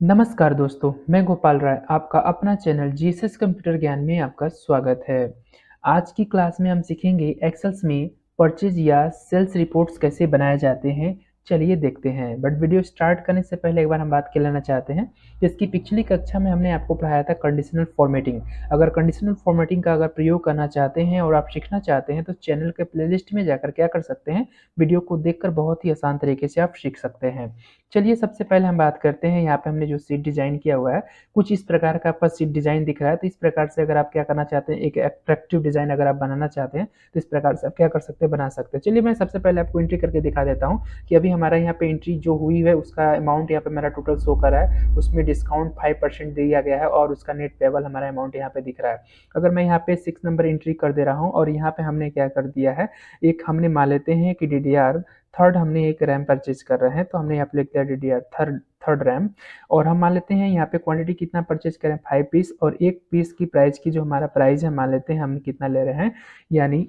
नमस्कार दोस्तों, मैं गोपाल राय, आपका अपना चैनल जीएसएस कंप्यूटर ज्ञान में आपका स्वागत है। आज की क्लास में हम सीखेंगे एक्सेल्स में परचेज या सेल्स रिपोर्ट्स कैसे बनाए जाते हैं। चलिए देखते हैं। बट वीडियो स्टार्ट करने से पहले एक बार हम बात कर लेना चाहते हैं। इसकी पिछली कक्षा में हमने आपको पढ़ाया था कंडीशनल फॉर्मेटिंग। अगर कंडीशनल फॉर्मेटिंग का अगर प्रयोग करना चाहते हैं और आप सीखना चाहते हैं तो चैनल के प्लेलिस्ट में जाकर क्या कर सकते हैं, वीडियो को देखकर बहुत ही आसान तरीके से आप सीख सकते हैं। चलिए सबसे पहले हम बात करते हैं। यहाँ पे हमने जो शीट डिज़ाइन किया हुआ है, कुछ इस प्रकार का आपका शीट डिज़ाइन दिख रहा है। तो इस प्रकार से अगर आप क्या करना चाहते हैं, एक अट्रैक्टिव डिज़ाइन अगर आप बनाना चाहते हैं तो इस प्रकार से आप क्या कर सकते हैं, बना सकते हैं। चलिए मैं सबसे पहले आपको एंट्री करके दिखा देता हूँ कि अभी हमारा यहाँ पे एंट्री जो हुई है उसका अमाउंट यहाँ पे मेरा टोटल शो कर रहा है। उसमें डिस्काउंट 5% दिया गया है और उसका नेट पेबल हमारा अमाउंट यहाँ पे दिख रहा है। अगर मैं यहाँ पे 6 नंबर एंट्री कर दे रहा हूँ और यहाँ पे हमने क्या कर दिया है, एक हमने मान लेते हैं कि DDR थर्ड हमने एक रैम परचेज कर रहे हैं। तो हमने यहाँ पे लिख दिया DDR थर्ड थर्ड रैम। और हम मान लेते हैं यहाँ पे क्वांटिटी कितना परचेज करें, 5 पीस। और एक पीस की प्राइस की जो हमारा प्राइस है, मान लेते हैं हम कितना ले रहे हैं, यानी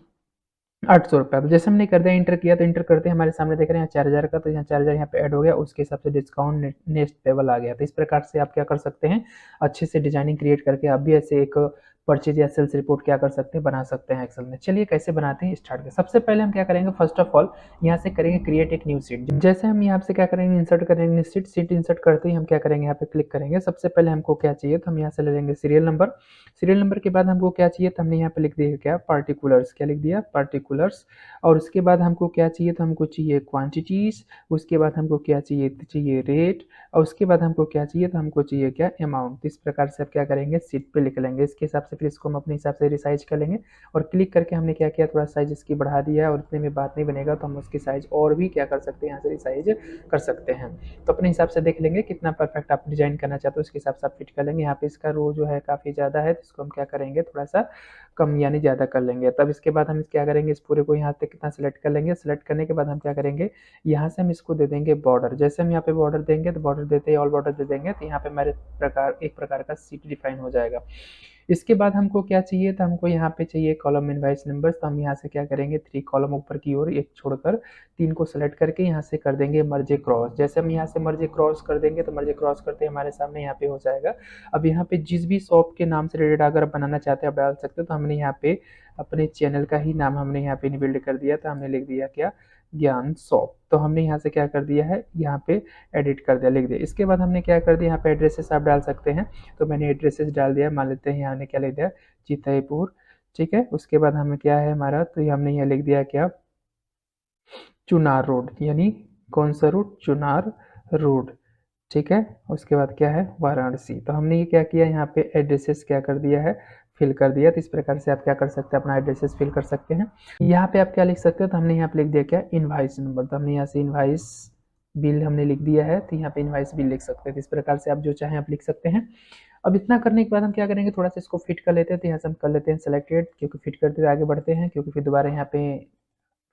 800 रुपये। तो जैसे हमने कर दिया, इंटर किया, तो इंटर करते हैं हमारे सामने देख रहे हैं 4000 का। तो यहाँ 4000 यहाँ पे ऐड हो गया, उसके हिसाब से डिस्काउंट नेक्स्ट पेबल आ गया। तो इस प्रकार से आप क्या कर सकते हैं, अच्छे से डिजाइनिंग क्रिएट करके आप भी ऐसे एक परचेज या सेल्स रिपोर्ट क्या कर सकते हैं, बना सकते हैं एक्सेल में। चलिए कैसे बनाते हैं, स्टार्ट करें। सबसे पहले हम क्या करेंगे, फर्स्ट ऑफ ऑल यहाँ से करेंगे क्रिएट एक न्यू सीट। जैसे हम यहाँ से क्या करेंगे, इंसर्ट करेंगे सीट इंसर्ट करते ही हम क्या करेंगे, यहाँ पे क्लिक करेंगे। सबसे पहले हमको क्या चाहिए, तो हम यहाँ से ले लेंगे सीरियल नंबर। सीरियल नंबर के बाद हमको क्या चाहिए, तो हमने यहाँ पे लिख दिया क्या, पार्टिकुलर्स। क्या लिख दिया, पार्टिकुलर्स। और उसके बाद हमको क्या चाहिए, तो हमको चाहिए क्वांटिटीज। उसके बाद हमको क्या चाहिए, तो चाहिए रेट। और उसके बाद हमको क्या चाहिए, तो हमको चाहिए क्या, अमाउंट। इस प्रकार से आप क्या करेंगे, सीट पे लिख लेंगे। इसके हिसाब से फिर इसको हम अपने हिसाब से रिसाइज कर लेंगे। और क्लिक करके हमने क्या किया, थोड़ा साइज इसकी बढ़ा दिया है। और इतने में बात नहीं बनेगा तो हम उसकी साइज और भी क्या कर सकते हैं, यहाँ से रिसाइज कर सकते हैं। तो अपने हिसाब से देख लेंगे कितना परफेक्ट आप डिजाइन करना चाहते हो, उसके हिसाब से आप फिट कर लेंगे। यहाँ पे इसका रो जो है काफ़ी ज़्यादा है, तो इसको हम क्या करेंगे, थोड़ा सा कम यानी ज़्यादा कर लेंगे। तब इसके बाद हम क्या करेंगे, इस पूरे को यहाँ तक कितना सेलेक्ट कर लेंगे। सेलेक्ट करने के बाद हम क्या करेंगे, यहाँ से हम इसको दे देंगे बॉर्डर। जैसे हम यहाँ पे बॉर्डर देंगे, तो बॉर्डर देते ही ऑल बॉर्डर दे देंगे, तो यहाँ पे हमारे एक प्रकार का सीट डिफाइन हो जाएगा। इसके बाद हमको क्या चाहिए, तो हमको यहाँ पे चाहिए कॉलम इनवाइस नंबर्स। तो हम यहाँ से क्या करेंगे, 3 कॉलम ऊपर की ओर एक छोड़कर 3 को सेलेक्ट करके यहाँ से कर देंगे मर्ज क्रॉस। जैसे हम यहाँ से मर्ज क्रॉस कर देंगे, तो मर्ज क्रॉस करते हमारे सामने यहाँ पे हो जाएगा। अब यहाँ पे जिस भी शॉप के नाम से रिलेटेड अगर बनाना चाहते हैं आप डाल सकते हो। तो हमने यहाँ पे अपने चैनल का ही नाम हमने यहाँ पे बिल्ड कर दिया। तो हमने लिख दिया क्या, ज्ञान शॉप। तो हमने यहाँ से क्या कर दिया है, यहाँ पे एडिट कर दिया, लिख दिया। इसके बाद हमने क्या कर दिया, यहाँ पे एड्रेसेस आप डाल सकते हैं। तो मैंने एड्रेसेस डाल दिया। मान लेते हैं यहाँ ने क्या लिख दिया, चितईपुर। ठीक है। उसके बाद हमें क्या है हमारा, तो ये हमने यहाँ लिख दिया क्या, चुनार रोड। यानी कौन सा रोड, चुनार रोड। ठीक है। उसके बाद क्या है, वाराणसी। तो हमने ये क्या किया, यहाँ पे एड्रेसेस क्या कर दिया है, फिल कर दिया। तो इस प्रकार से आप क्या कर सकते हैं, अपना एड्रेसेस फिल कर सकते हैं। यहाँ पे आप क्या लिख सकते हो, तो हमने यहाँ पे लिख दिया क्या, इनवाइस नंबर। तो हमने यहाँ से इनवाइस बिल हमने लिख दिया है। तो यहाँ पे इनवाइस बिल लिख सकते हैं। तो इस प्रकार से आप जो चाहें आप लिख सकते हैं। अब इतना करने के बाद हम क्या करेंगे, थोड़ा सा इसको फिट कर लेते हैं। तो यहाँ से हम कर लेते हैं सेलेक्टेड, क्योंकि फिट करते हुए आगे बढ़ते हैं, क्योंकि फिर दोबारा यहाँ पे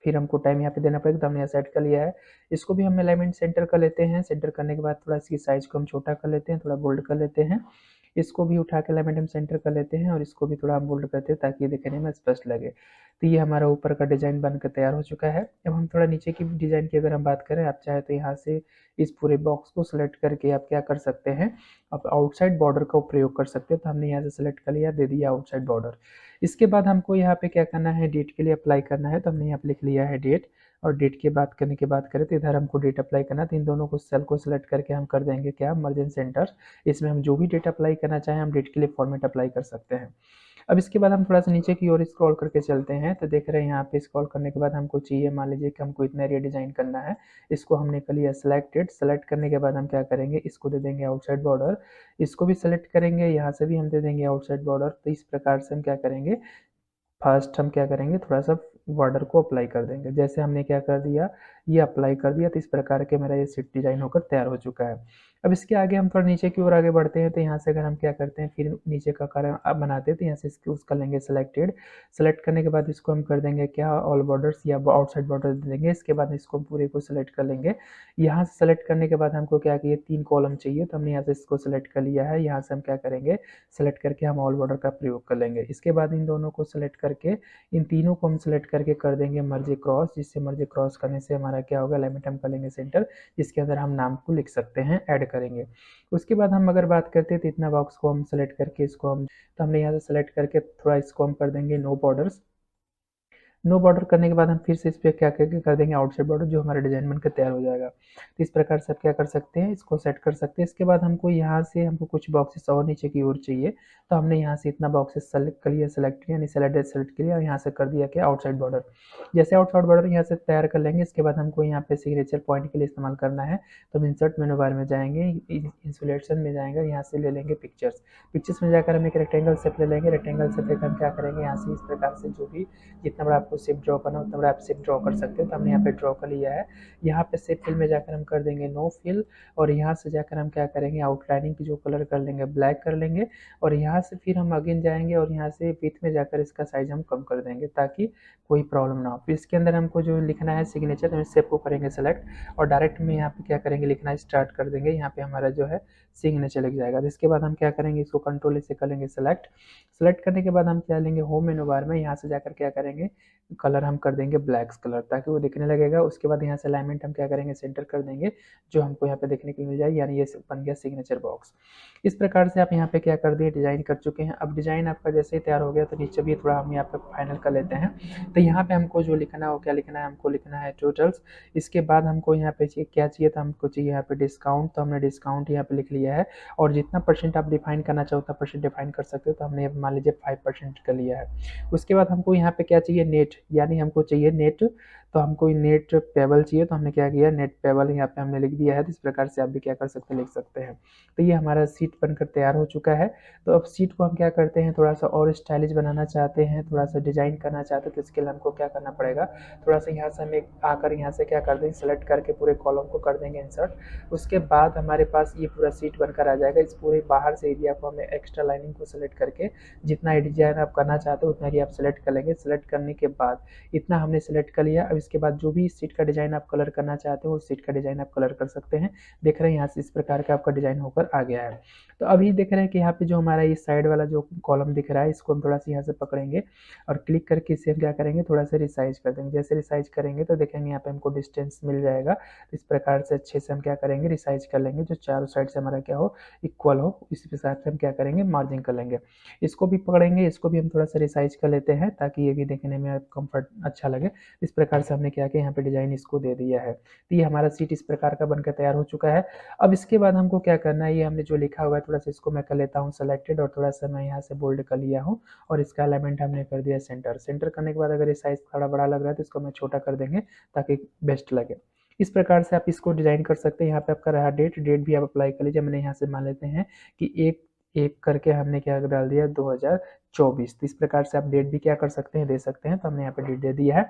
फिर हमको टाइम यहाँ पे देना पड़ेगा। तो हमने यहाँ सेट कर लिया है। इसको भी हम अलाइनमेंट सेंटर कर लेते हैं। सेंटर करने के बाद थोड़ा इसकी साइज को हम छोटा कर लेते हैं, थोड़ा बोल्ड कर लेते हैं। इसको भी उठा के अलाइनमेंट हम सेंटर कर लेते हैं और इसको भी थोड़ा हम बोल्ड करते हैं ताकि ये दिखने में स्पष्ट लगे। तो ये हमारा ऊपर का डिजाइन बनकर तैयार हो चुका है। अब हम थोड़ा नीचे की डिजाइन की अगर हम बात करें, आप चाहे तो यहाँ से इस पूरे बॉक्स को सिलेक्ट करके आप क्या कर सकते हैं, आप आउटसाइड बॉर्डर का प्रयोग कर सकते हैं। तो हमने यहाँ से सिलेक्ट कर लिया, दे दिया आउटसाइड बॉर्डर। इसके बाद हमको यहाँ पे क्या करना है, डेट के लिए अप्लाई करना है। तो हमने यहाँ पे लिख लिया है डेट। और डेट की बात करने के बाद करें, तो इधर हमको डेट अप्लाई करना है। तो इन दोनों को सेल को सिलेक्ट करके हम कर देंगे क्या, मर्ज इन सेंटर। इसमें हम जो भी डेट अप्लाई करना चाहें, हम डेट के लिए फॉर्मेट अप्लाई कर सकते हैं। अब इसके बाद हम थोड़ा सा नीचे की ओर स्क्रॉल करके चलते हैं। तो देख रहे हैं यहाँ पे स्क्रॉल करने के बाद हमको चाहिए, मान लीजिए कि हमको इतना एरिया डिजाइन करना है। इसको हमने कर लिया सिलेक्टेड। सेलेक्ट करने के बाद हम क्या करेंगे, इसको दे देंगे आउटसाइड बॉर्डर। इसको भी सेलेक्ट करेंगे, यहाँ से भी हम दे देंगे आउटसाइड बॉर्डर। तो इस प्रकार से हम क्या करेंगे, फर्स्ट हम क्या करेंगे, थोड़ा सा बॉर्डर को अप्लाई कर देंगे। जैसे हमने क्या कर दिया, ये अप्लाई कर दिया। तो इस प्रकार के मेरा ये सीट डिजाइन होकर तैयार हो चुका है। अब इसके आगे हम थोड़ा नीचे की ओर आगे बढ़ते हैं। तो यहाँ से अगर हम क्या करते हैं, फिर नीचे का कारण अब बनाते हैं। तो यहाँ से इसको उसका लेंगे सिलेक्टेड। सेलेक्ट करने के बाद इसको हम कर देंगे क्या, ऑल बॉर्डर्स या आउटसाइड बॉर्डर दे देंगे। इसके बाद इसको पूरे को सिलेक्ट कर लेंगे। यहाँ से सेलेक्ट करने के बाद हमको क्या किए, 3 कॉलम चाहिए। तो हमने यहाँ से इसको सिलेक्ट कर लिया है। यहाँ से हम क्या करेंगे, सेलेक्ट करके हम ऑल बॉर्डर का प्रयोग कर लेंगे। इसके बाद इन दोनों को सिलेक्ट करके, इन तीनों को हम सिलेक्ट करके कर देंगे मर्ज क्रॉस। जिससे मर्ज क्रॉस करने से हमारा हमारा क्या होगा, एलिमेंट हम कर लेंगे सेंटर, जिसके अंदर हम नाम को लिख सकते हैं, ऐड करेंगे। उसके बाद हम अगर बात करते हैं तो इतना बॉक्स को हम सेलेक्ट करके इसको हम, तो हमने यहाँ से सेलेक्ट करके थोड़ा इसको हम कर देंगे नो बॉर्डर्स। नो बॉर्डर करने के बाद हम फिर से इस पर क्या करके कर देंगे आउटसाइड बॉर्डर, जो हमारा डिजाइन बनकर तैयार हो जाएगा। तो इस प्रकार से आप क्या कर सकते हैं, इसको सेट कर सकते हैं। इसके बाद हमको यहाँ से हमको कुछ बॉक्सेस और नीचे की ओर चाहिए, तो हमने यहाँ से इतना बॉक्सेस सेलेक्ट कर लिया, सेलेक्ट किया, यानी सेलेक्ट किया और यहाँ से कर दिया क्या, आउटसाइड बॉर्डर। जैसे आउटसाइड बॉर्डर यहाँ से तैयार कर लेंगे, इसके बाद हमको यहाँ पे सिग्नेचर पॉइंट के लिए इस्तेमाल करना है। तो हम इंसर्ट मेनू बार में जाएंगे, इंसुलेशन में जाएंगे, यहाँ से ले लेंगे पिक्चर्स। पिक्चर्स में जाकर हम एक रेक्टेंगल शेप ले लेंगे। रेक्टेंगल शेप लेकर हम क्या करेंगे, यहाँ से इस प्रकार से जो भी जितना बड़ा आपको शेप ड्रॉ करना हो उतना बड़ा आप शेप ड्रॉ कर सकते हो। तो हमने यहाँ पे ड्रॉ कर लिया है। यहाँ पे शेप फिल में जाकर हम कर देंगे नो फिल, और यहाँ से जाकर हम क्या करेंगे, आउटलाइनिंग की जो कलर कर लेंगे ब्लैक कर लेंगे, और यहाँ से फिर हम अगेन जाएंगे और यहाँ से विड्थ में जाकर इसका साइज हम कम कर देंगे ताकि कोई प्रॉब्लम ना हो। फिर इसके अंदर हमको जो लिखना है सिग्नेचर, तो शेप को करेंगे सेलेक्ट और डायरेक्ट में यहाँ पे क्या करेंगे, लिखना स्टार्ट कर देंगे। यहाँ पे हमारा जो है सिग्नेचर लिख जाएगा। तो इसके बाद हम क्या करेंगे, इसको कंट्रोल से करेंगे सेलेक्ट। सेलेक्ट करने के बाद हम क्या लेंगे, होम मेनू बार में यहाँ से जाकर क्या करेंगे, कलर हम कर देंगे ब्लैक कलर ताकि वो दिखने लगेगा। उसके बाद यहाँ से अलाइनमेंट हम क्या करेंगे, सेंटर कर देंगे, जो हमको यहाँ पे देखने को मिल जाए, यानी ये बन गया सिग्नेचर बॉक्स। इस प्रकार से आप यहाँ पे क्या कर दिए, डिजाइन कर चुके हैं। अब डिजाइन आपका जैसे ही तैयार हो गया तो नीचे भी थोड़ा हम यहाँ पे फाइनल कर लेते हैं। तो यहाँ पे हमको जो लिखना हो, क्या लिखना है, हमको लिखना है टोटल्स। इसके बाद हमको यहाँ पे क्या चाहिए, तो हमको चाहिए यहाँ पे डिस्काउंट, तो हमने डिस्काउंट यहाँ पे लिख लिया है। और जितना परसेंट आप डिफाइन करना चाहो उतना परसेंट डिफाइन कर सकते हो, तो हमने मान लीजिए 5% कर लिया है। उसके बाद हमको यहाँ पे क्या चाहिए, नेट, यानी हमको चाहिए नेट, तो हमको नेट पेबल चाहिए, तो हमने क्या किया, नेट पेबल यहाँ पे हमने लिख दिया है। तो इस प्रकार से आप भी क्या कर सकते हैं, लिख सकते हैं। तो ये हमारा सीट बनकर तैयार हो चुका है। तो अब सीट को हम क्या करते हैं, थोड़ा सा और स्टाइलिश बनाना चाहते हैं, थोड़ा सा डिजाइन करना चाहते हैं, तो इसके लिए हमको क्या करना पड़ेगा, थोड़ा सा यहाँ से हम एक आकर यहाँ से क्या कर देंगे, सेलेक्ट करके पूरे कॉलम को कर देंगे इंसर्ट। उसके बाद हमारे पास ये पूरा सीट बनकर आ जाएगा। इस पूरे बाहर से एरिया को हमें एक्स्ट्रा लाइनिंग को सेलेक्ट करके जितना डिजाइन आप करना चाहते हो उतना ही आप सेलेक्ट कर लेंगे। सेलेक्ट करने के बाद इतना हमने सेलेक्ट कर लिया। अब इसके बाद जो भी सीट का डिजाइन आप कलर करना चाहते हो उस सीट का डिजाइन आप कलर कर सकते हैं। देख रहे हैं यहाँ से इस प्रकार का आपका डिजाइन होकर आ गया है। तो अभी देख रहे हैं कि यहाँ पे जो हमारा ये साइड वाला जो कॉलम दिख रहा है, इसको हम थोड़ा सा यहाँ से पकड़ेंगे और क्लिक करके इसे हम क्या करेंगे, थोड़ा सा रिसाइज कर देंगे। जैसे रिसाइज करेंगे तो देखेंगे यहाँ पे हमको डिस्टेंस मिल जाएगा। इस प्रकार से अच्छे से हम क्या करेंगे, रिसाइज कर लेंगे, जो चारों साइड से हमारा क्या हो, इक्वल हो। इसी हिसाब से हम क्या करेंगे, मार्जिंग कर लेंगे। इसको भी पकड़ेंगे, इसको भी हम थोड़ा सा रिसाइज कर लेते हैं ताकि ये भी देखने में कंफर्ट अच्छा लगे। इस प्रकार से हमने क्या किया, यहाँ पे डिजाइन इसको दे दिया है। तो ये हमारा सीट इस प्रकार का बनकर तैयार हो चुका है। अब इसके बाद हमको क्या करना है, ये हमने जो लिखा हुआ है थोड़ा सा इसको मैं कर लेता हूँ सेलेक्टेड, और थोड़ा सा मैं यहाँ से बोल्ड कर लिया हूँ, और इसका अलाइनमेंट हमने कर दिया सेंटर। सेंटर करने के बाद अगर ये साइज थोड़ा बड़ा लग रहा है तो इसको मैं छोटा कर देंगे ताकि बेस्ट लगे। इस प्रकार से आप इसको डिजाइन कर सकते हैं। यहाँ पे आपका रहा डेट, डेट भी आप अप्लाई कर लीजिए। मैंने यहाँ से मान लेते हैं कि एक एक करके हमने क्या डाल दिया, 2024। तो इस प्रकार से आप डेट भी क्या कर सकते हैं, दे सकते हैं। तो हमने यहाँ पे डेट दे दिया है।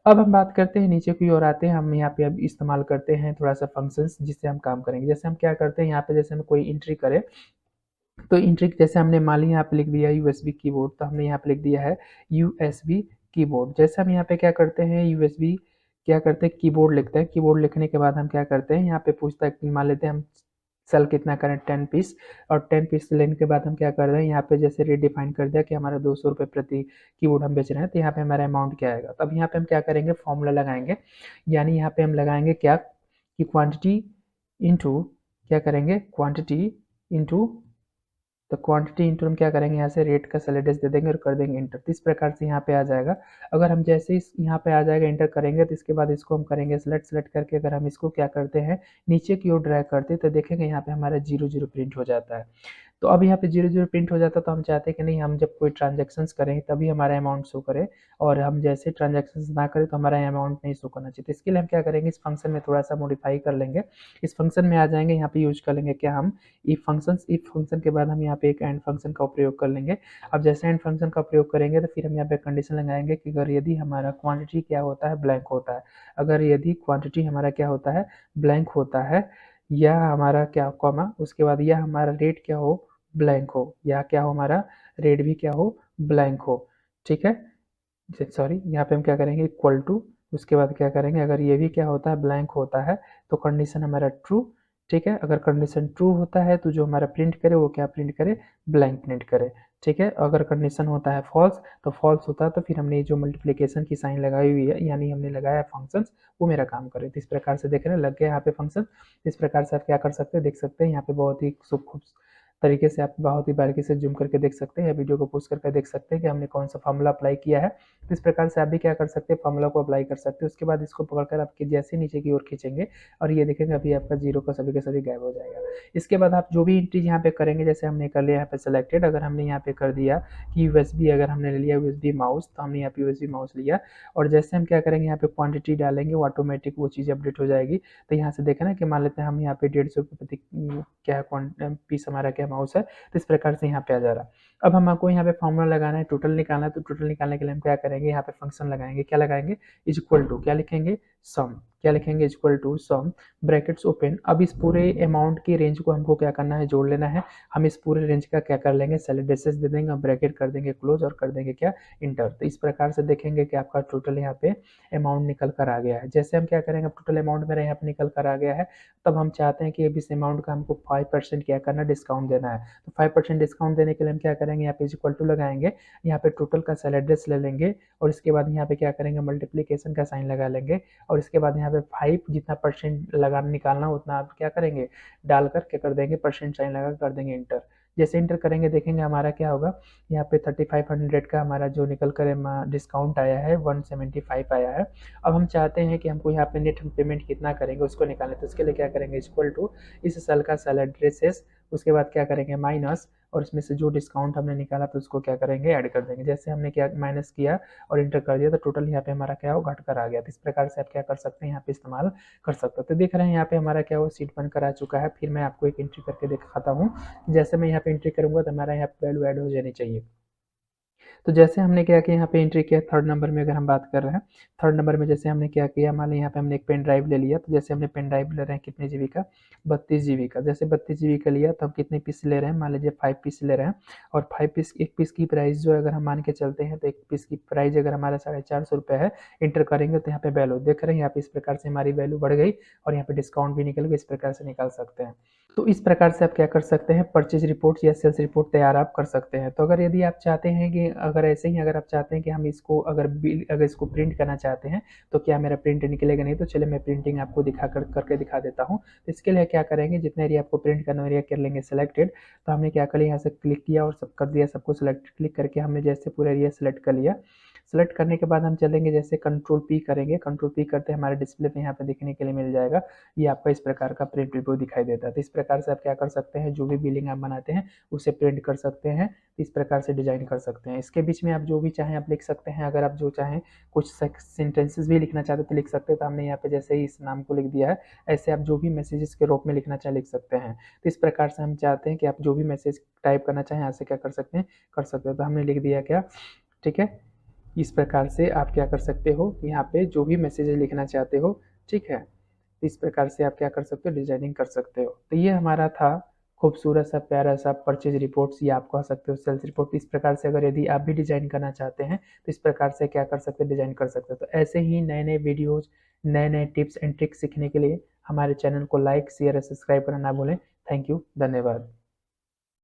अब हम बात करते हैं नीचे की ओर आते हैं। हम यहाँ पे अब इस्तेमाल करते हैं थोड़ा सा फंक्शंस जिससे हम काम करेंगे। जैसे हम क्या करते हैं, यहाँ पे जैसे हम कोई एंट्री करें तो एंट्री जैसे हमने मान लिया यहाँ पे लिख दिया यूएसबी कीबोर्ड, तो हमने यहाँ पे लिख दिया है यूएसबी कीबोर्ड। जैसे हम यहाँ पे क्या करते हैं, यूएसबी क्या करते हैं, कीबोर्ड लिखते हैं। कीबोर्ड लिखने के बाद हम क्या करते हैं, यहाँ पे पूछता है कि मान लेते हैं हम सेल कितना करें, 10 पीस, और 10 पीस लेने के बाद हम क्या कर रहे हैं, यहाँ पे जैसे रेट डिफाइन कर दिया कि हमारा 200 रुपये प्रति कीबोर्ड हम बेच रहे हैं, तो यहाँ पे हमारा अमाउंट क्या आएगा। तो अब यहाँ पे हम क्या करेंगे, फॉर्मूला लगाएंगे, यानी यहाँ पे हम लगाएंगे क्या कि क्वांटिटी इंटू, क्या करेंगे, क्वांटिटी इंटू, तो क्वांटिटी इंटू हम क्या करेंगे, यहाँ से रेट का सेलेडेस दे देंगे और कर देंगे इंटर। तो इस प्रकार से यहाँ पे आ जाएगा। अगर हम जैसे इस यहाँ पे आ जाएगा, इंटर करेंगे, तो इसके बाद इसको हम करेंगे सेलेक्ट। सेलेक्ट करके अगर हम इसको क्या करते हैं, नीचे की ओर ड्रैग करते हैं, तो देखेंगे यहाँ पे हमारा 00 प्रिंट हो जाता है। तो अब यहाँ पे 00 प्रिंट हो जाता है। तो हम चाहते हैं कि नहीं, हम जब कोई ट्रांजेक्शन्स करें तभी हमारा अमाउंट शो करे, और हम जैसे ट्रांजेक्शन्स ना करें तो हमारा अमाउंट नहीं शो करना चाहिए। तो इसके लिए हम क्या करेंगे, इस फंक्शन में थोड़ा सा मॉडिफाई कर लेंगे। इस फंक्शन में आ जाएंगे, यहाँ पे यूज कर लेंगे क्या हम, इफ फंक्शन के बाद हम यहाँ पे एक एंड फंक्शन का प्रयोग कर लेंगे। अब जैसे एंड फंक्शन का प्रयोग करेंगे तो फिर हम यहाँ पे कंडीशन लगाएंगे कि अगर यदि हमारा क्वांटिटी क्या होता है, ब्लैंक होता है, अगर यदि क्वांटिटी हमारा क्या होता है, ब्लैंक होता है, या हमारा क्या कॉमा, उसके बाद या हमारा रेट क्या हो, ब्लैंक हो, या क्या हो, हमारा रेट भी क्या हो, ब्लैंक हो। ठीक है, सॉरी, यहाँ पे हम क्या करेंगे, इक्वल टू, उसके बाद क्या करेंगे, अगर ये भी क्या होता है, ब्लैंक होता है, तो कंडीशन हमारा ट्रू। ठीक है। अगर कंडीशन ट्रू होता है तो जो हमारा प्रिंट करे वो क्या प्रिंट करे, ब्लैंक प्रिंट करे, ठीक है। अगर कंडीशन होता है फॉल्स तो फॉल्स होता है तो फिर हमने जो मल्टीप्लिकेशन की साइन लगाई हुई है यानी हमने लगाया फंक्शन वो मेरा काम करे। तो इस प्रकार से देख रहे हैं लग गया यहाँ पे फंक्शन। इस प्रकार से आप क्या कर सकते हैं, देख सकते हैं यहाँ पे बहुत ही खूब तरीके से आप बहुत ही बारीकी से जूम करके देख सकते हैं या वीडियो को पोस्ट करके देख सकते हैं कि हमने कौन सा फॉर्मूला अप्लाई किया है। तो इस प्रकार से आप भी क्या कर सकते हैं, फॉर्मूला को अप्लाई कर सकते हैं। उसके बाद इसको पकड़कर आपके जैसे नीचे की ओर खींचेंगे और ये देखेंगे अभी आपका जीरो का सभी के सभी गायब हो जाएगा। इसके बाद आप जो भी एंट्री यहाँ पे करेंगे, जैसे हमने कर लिया यहाँ पे सेलेक्टेड, अगर हमने यहाँ पे कर दिया कि यूएसबी, अगर हमने ले लिया यूएसबी माउस तो हमने यहाँ पे यूएसबी माउस लिया और जैसे हम क्या करेंगे यहाँ पे क्वांटिटी डालेंगे वो ऑटोमेटिक वो चीज़ अपडेट हो जाएगी। तो यहाँ से देखें ना कि मान लेते हैं हम यहाँ पे 150 रुपये प्रति क्या पीस हमारा क्या माउस है, तो इस प्रकार से यहाँ पे आ जा रहा है। अब हमको यहाँ पे फॉर्मूला लगाना है, टोटल निकालना है, तो टोटल निकालने के लिए हम क्या करेंगे, यहाँ पे फंक्शन लगाएंगे, क्या लगाएंगे, इज इक्वल टू क्या लिखेंगे, सम, क्या लिखेंगे, is equal to sum, brackets open. अब इस पूरे अमाउंट की रेंज को हमको क्या करना है, जोड़ लेना है। हम इस पूरे रेंज का क्या कर लेंगे, सेलेडेसेस दे देंगे, ब्रैकेट कर देंगे क्लोज और कर देंगे क्या, इंटर। तो इस प्रकार से देखेंगे कि आपका टोटल यहाँ पे अमाउंट निकल कर आ गया है। जैसे हम क्या करेंगे, टोटल अमाउंट मेरा यहाँ पे निकल कर आ गया है, तब हम चाहते हैं कि अब इस अमाउंट का हमको 5% क्या करना, डिस्काउंट देना है। तो 5% डिस्काउंट देने के लिए हम क्या करेंगे, यहाँ पे इज इक्वल टू लगाएंगे, यहाँ पे टोटल का सेल एड्रेस ले लेंगे और इसके बाद यहाँ पे क्या करेंगे, मल्टीप्लीकेशन का साइन लगा लेंगे और इसके बाद यहाँ पे 5 जितना परसेंट लगा निकालना उतना आप क्या करेंगे, डालकर क्या कर देंगे, परसेंट साइन लगा कर देंगे इंटर। जैसे इंटर करेंगे देखेंगे हमारा क्या होगा, यहाँ पे 3500 का हमारा जो निकल कर डिस्काउंट आया है 175 आया है। अब हम चाहते हैं कि हमको यहाँ पे नेट पेमेंट कितना करेंगे उसको निकालने, तो उसके लिए क्या करेंगे, इक्वल टू इस सेल का सेल एड्रेसेस, उसके बाद क्या करेंगे माइनस और इसमें से जो डिस्काउंट हमने निकाला तो उसको क्या करेंगे, ऐड कर देंगे। जैसे हमने क्या माइनस किया और इंटर कर दिया तो टोटल यहाँ पे हमारा क्या हो, घट कर आ गया। तो इस प्रकार से आप क्या कर सकते हैं, यहाँ पे इस्तेमाल कर सकते हो। तो देख रहे हैं यहाँ पे हमारा क्या हो, सीट बनकर आ चुका है। फिर मैं आपको एक एंट्री करके दिखाता हूँ। जैसे मैं यहाँ पे एंट्री करूंगा तो हमारा यहाँ पे वैल्यू ऐड हो जानी चाहिए। तो जैसे हमने क्या किया, यहाँ पे एंट्री किया थर्ड नंबर में, अगर हम बात कर रहे हैं थर्ड नंबर में, जैसे हमने क्या किया, मान लीजिए यहाँ पे हमने एक पेन ड्राइव ले लिया। तो जैसे हमने पेन ड्राइव ले रहे हैं कितने जीबी का, 32 जीबी का। जैसे 32 जीबी का लिया तो हम कितने पीस ले रहे हैं, मान लीजिए 5 पीस ले रहे हैं और 5 पीस, एक पीस की प्राइस जो है अगर हम मान के चलते हैं तो एक पीस की प्राइस अगर हमारा 450 रुपये है, इंटर करेंगे तो यहाँ पे वैल्यू देख रहे हैं, यहाँ पे इस प्रकार से हमारी वैल्यू बढ़ गई और यहाँ पे डिस्काउंट भी निकल गया। इस प्रकार से निकाल सकते हैं। तो इस प्रकार से आप क्या कर सकते हैं, परचेज रिपोर्ट या सेल्स रिपोर्ट तैयार आप कर सकते हैं। तो अगर यदि आप चाहते हैं कि अगर ऐसे ही अगर आप चाहते हैं कि हम इसको अगर बिल अगर इसको प्रिंट करना चाहते हैं तो क्या मेरा प्रिंट निकलेगा, नहीं तो चलिए मैं प्रिंटिंग आपको करके दिखा देता हूँ। तो इसके लिए क्या करेंगे, जितना एरिया आपको प्रिंट करना एरिया कर लेंगे सेलेक्टेड। तो हमने क्या कर लिया, यहाँ से क्लिक किया और सब कर दिया, सबको सेलेक्ट क्लिक करके हमने जैसे पूरा एरिया सेलेक्ट कर लिया। सेलेक्ट करने के बाद हम चलेंगे, जैसे कंट्रोल पी करेंगे, कंट्रोल पी करते हमारे डिस्प्ले में यहाँ पे दिखने के लिए मिल जाएगा, ये आपका इस प्रकार का प्रिंट रिव्यू दिखाई देता है। तो इस प्रकार से आप क्या कर सकते हैं, जो भी बिलिंग आप बनाते हैं उसे प्रिंट कर सकते हैं, इस प्रकार से डिजाइन कर सकते हैं। इसके बीच में आप जो भी चाहें आप लिख सकते हैं, अगर आप जो चाहें कुछ सेंटेंसेस भी लिखना चाहते हैं तो लिख सकते हैं। तो हमने यहाँ पे जैसे ही इस नाम को लिख दिया है, ऐसे आप जो भी मैसेजेस के रूप में लिखना चाहे लिख सकते हैं। तो इस प्रकार से हम चाहते हैं कि आप जो भी मैसेज टाइप करना चाहें यहाँ से क्या कर सकते हैं, कर सकते हैं। तो हमने लिख दिया क्या, ठीक है। इस प्रकार से आप क्या कर सकते हो, यहाँ पे जो भी मैसेज लिखना चाहते हो, ठीक है, इस प्रकार से आप क्या कर सकते हो, डिजाइनिंग कर सकते हो। तो ये हमारा था खूबसूरत सा प्यारा सा परचेज रिपोर्ट्स, या आप कह सकते हो सेल्स रिपोर्ट। इस प्रकार से अगर यदि आप भी डिजाइन करना चाहते हैं तो इस प्रकार से क्या कर सकते हैं, डिजाइन कर सकते हो। तो ऐसे ही नए नए वीडियोज, नए नए टिप्स एंड ट्रिक्स सीखने के लिए हमारे चैनल को लाइक शेयर और सब्सक्राइब करना ना भूलें। थैंक यू, धन्यवाद।